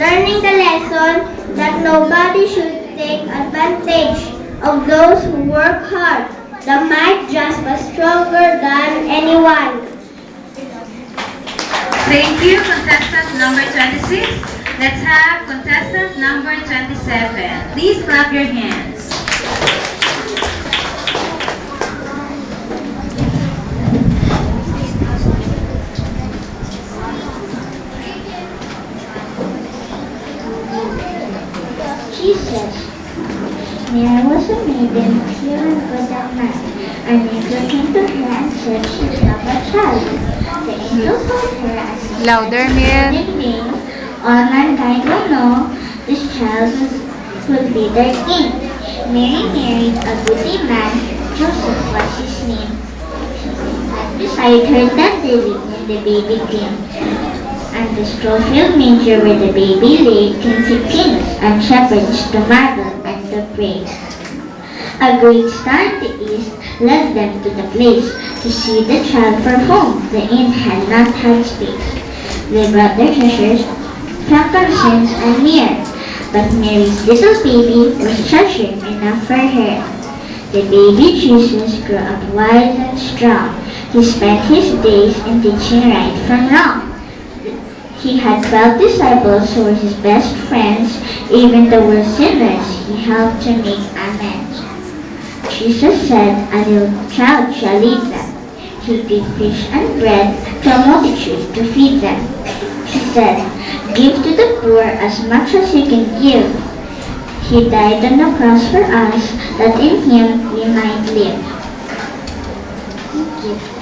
learning the lesson that nobody should take advantage of those who work hard. The might just was stronger than anyone. Thank you, contestant number 26. Let's have contestant number 27. Please clap your hands. She says, Mary was a maiden, pure and good at man. An angel came to her and said she is not a child. The angel told her as he Louder, said, Mir. "Being all mankind will know this child will be their king." Mary married a goodly man, Joseph was his name. And beside her tenderly when the baby came. And the straw-filled manger where the baby lay contained kings and shepherds to marvel and to pray. A great star in the east led them to the place to see the child for whom the inn had not had space. They brought their treasures, frankincense and myrrh, but Mary's little baby was treasure enough for her. The baby Jesus grew up wise and strong. He spent his days in teaching right from wrong. He had 12 disciples who were his best friends. Even the worst sinners he helped to make amends. Jesus said, "A little child shall lead them." He gave fish and bread to a multitude to feed them. He said, "Give to the poor as much as you can give." He died on the cross for us, that in him we might live. Thank you.